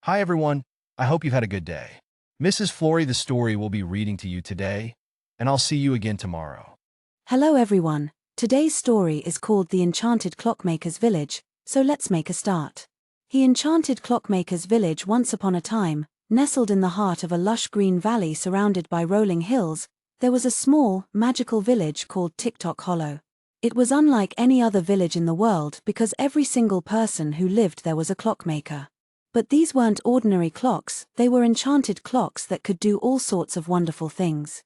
Hi everyone, I hope you've had a good day. Mrs. Florey the story will be reading to you today, and I'll see you again tomorrow. Hello everyone, today's story is called The Enchanted Clockmaker's Village, so let's make a start. The Enchanted Clockmaker's Village once upon a time, nestled in the heart of a lush green valley surrounded by rolling hills, there was a small, magical village called Tick-Tock Hollow. It was unlike any other village in the world because every single person who lived there was a clockmaker. But these weren't ordinary clocks, they were enchanted clocks that could do all sorts of wonderful things.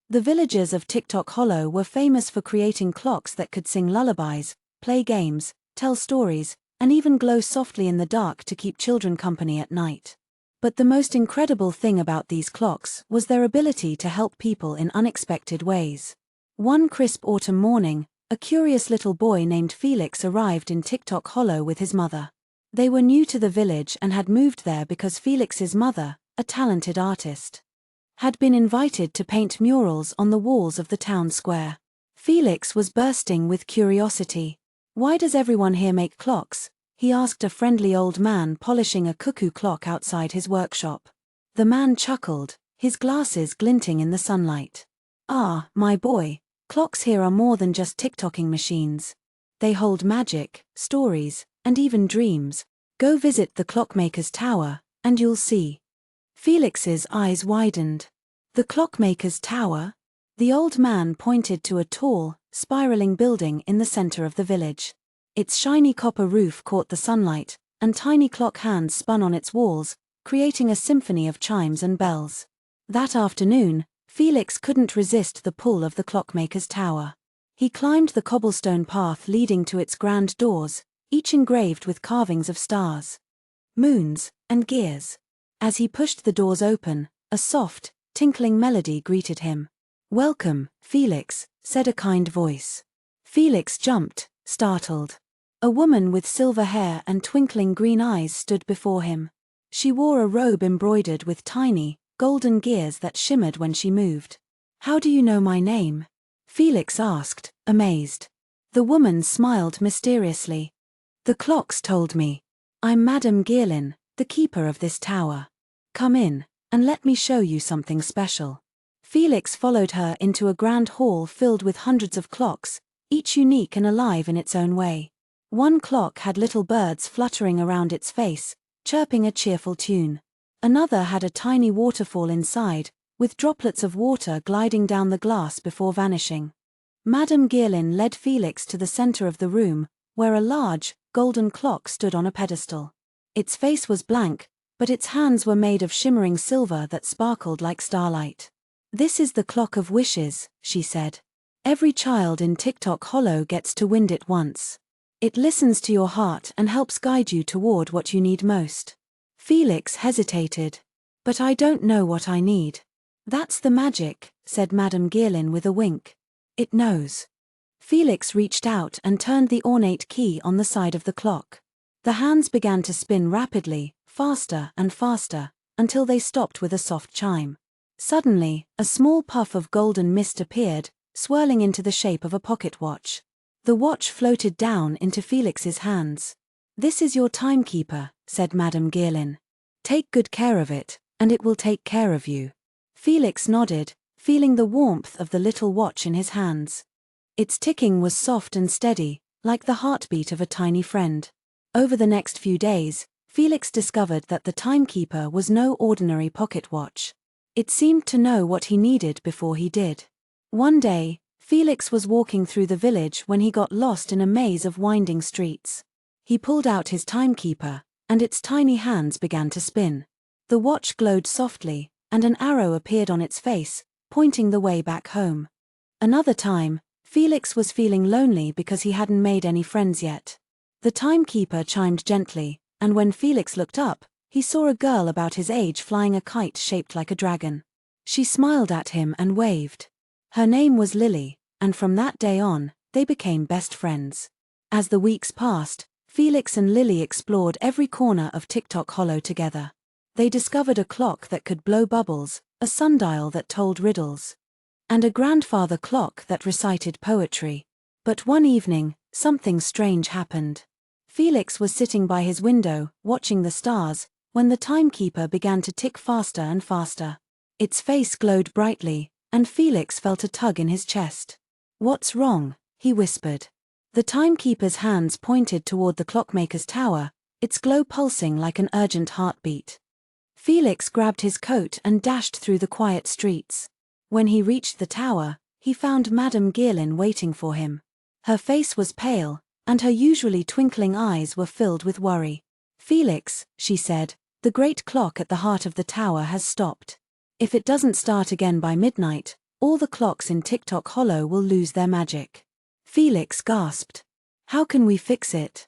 The villagers of Tick-Tock Hollow were famous for creating clocks that could sing lullabies, play games, tell stories, and even glow softly in the dark to keep children company at night. But the most incredible thing about these clocks was their ability to help people in unexpected ways. One crisp autumn morning, a curious little boy named Felix arrived in Tick-Tock Hollow with his mother. They were new to the village and had moved there because Felix's mother, a talented artist, had been invited to paint murals on the walls of the town square. Felix was bursting with curiosity. "Why does everyone here make clocks?" he asked a friendly old man polishing a cuckoo clock outside his workshop. The man chuckled, his glasses glinting in the sunlight. "Ah, my boy, clocks here are more than just tick-tocking machines. They hold magic, stories, and even dreams. Go visit the clockmaker's tower, and you'll see." Felix's eyes widened. The clockmaker's tower? The old man pointed to a tall, spiraling building in the center of the village. Its shiny copper roof caught the sunlight, and tiny clock hands spun on its walls, creating a symphony of chimes and bells. That afternoon, Felix couldn't resist the pull of the clockmaker's tower. He climbed the cobblestone path leading to its grand doors, each engraved with carvings of stars, moons, and gears. As he pushed the doors open, a soft, tinkling melody greeted him. "Welcome, Felix," said a kind voice. Felix jumped, startled. A woman with silver hair and twinkling green eyes stood before him. She wore a robe embroidered with tiny, golden gears that shimmered when she moved. "How do you know my name?" Felix asked, amazed. The woman smiled mysteriously. "The clocks told me. I'm Madame Geerlin, the keeper of this tower. Come in, and let me show you something special." Felix followed her into a grand hall filled with hundreds of clocks, each unique and alive in its own way. One clock had little birds fluttering around its face, chirping a cheerful tune. Another had a tiny waterfall inside, with droplets of water gliding down the glass before vanishing. Madame Geerlin led Felix to the center of the room, where a large, golden clock stood on a pedestal. Its face was blank, but its hands were made of shimmering silver that sparkled like starlight. "This is the clock of wishes," she said. "Every child in Tick-Tock Hollow gets to wind it once. It listens to your heart and helps guide you toward what you need most." Felix hesitated. "But I don't know what I need." "That's the magic," said Madame Geerlin with a wink. "It knows." Felix reached out and turned the ornate key on the side of the clock. The hands began to spin rapidly, faster and faster, until they stopped with a soft chime. Suddenly, a small puff of golden mist appeared, swirling into the shape of a pocket watch. The watch floated down into Felix's hands. "This is your timekeeper," said Madame Geerlin. "Take good care of it, and it will take care of you." Felix nodded, feeling the warmth of the little watch in his hands. Its ticking was soft and steady, like the heartbeat of a tiny friend. Over the next few days, Felix discovered that the timekeeper was no ordinary pocket watch. It seemed to know what he needed before he did. One day, Felix was walking through the village when he got lost in a maze of winding streets. He pulled out his timekeeper, and its tiny hands began to spin. The watch glowed softly, and an arrow appeared on its face, pointing the way back home. Another time, Felix was feeling lonely because he hadn't made any friends yet. The timekeeper chimed gently, and when Felix looked up, he saw a girl about his age flying a kite shaped like a dragon. She smiled at him and waved. Her name was Lily, and from that day on, they became best friends. As the weeks passed, Felix and Lily explored every corner of Tick-Tock Hollow together. They discovered a clock that could blow bubbles, a sundial that told riddles, and a grandfather clock that recited poetry. But one evening, something strange happened. Felix was sitting by his window, watching the stars, when the timekeeper began to tick faster and faster. Its face glowed brightly, and Felix felt a tug in his chest. "What's wrong?" he whispered. The timekeeper's hands pointed toward the clockmaker's tower, its glow pulsing like an urgent heartbeat. Felix grabbed his coat and dashed through the quiet streets. When he reached the tower, he found Madame Guerlain waiting for him. Her face was pale, and her usually twinkling eyes were filled with worry. "Felix," she said, "the great clock at the heart of the tower has stopped. If it doesn't start again by midnight, all the clocks in Tick-Tock Hollow will lose their magic." Felix gasped. "How can we fix it?"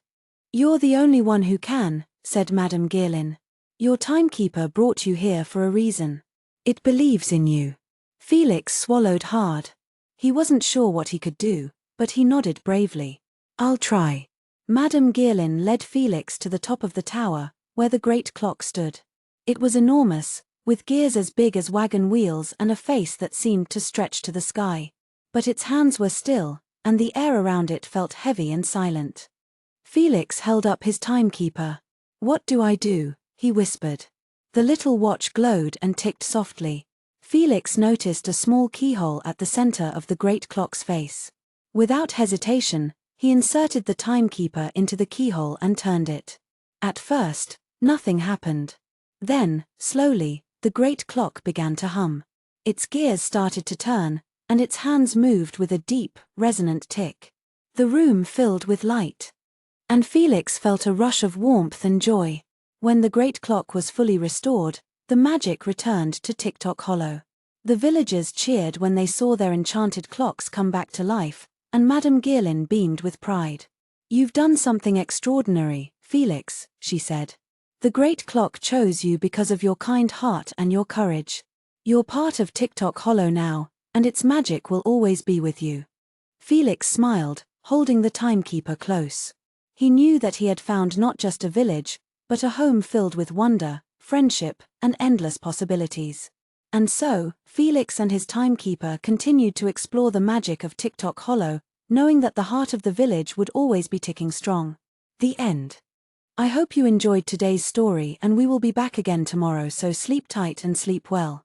"You're the only one who can," said Madame Guerlain. "Your timekeeper brought you here for a reason. It believes in you." Felix swallowed hard. He wasn't sure what he could do, but he nodded bravely. "I'll try." Madame Guerlain led Felix to the top of the tower, where the great clock stood. It was enormous, with gears as big as wagon wheels and a face that seemed to stretch to the sky. But its hands were still, and the air around it felt heavy and silent. Felix held up his timekeeper. "What do I do?" he whispered. The little watch glowed and ticked softly. Felix noticed a small keyhole at the center of the great clock's face. Without hesitation, he inserted the timekeeper into the keyhole and turned it. At first, nothing happened. Then, slowly, the great clock began to hum. Its gears started to turn, and its hands moved with a deep, resonant tick. The room filled with light. And Felix felt a rush of warmth and joy. When the great clock was fully restored, the magic returned to Tick-Tock Hollow. The villagers cheered when they saw their enchanted clocks come back to life, and Madame Guerlain beamed with pride. "You've done something extraordinary, Felix," she said. "The great clock chose you because of your kind heart and your courage. You're part of Tick-Tock Hollow now, and its magic will always be with you." Felix smiled, holding the timekeeper close. He knew that he had found not just a village, but a home filled with wonder, friendship, and endless possibilities. And so, Felix and his timekeeper continued to explore the magic of Tick-Tock Hollow, knowing that the heart of the village would always be ticking strong. The end. I hope you enjoyed today's story, and we will be back again tomorrow, so sleep tight and sleep well.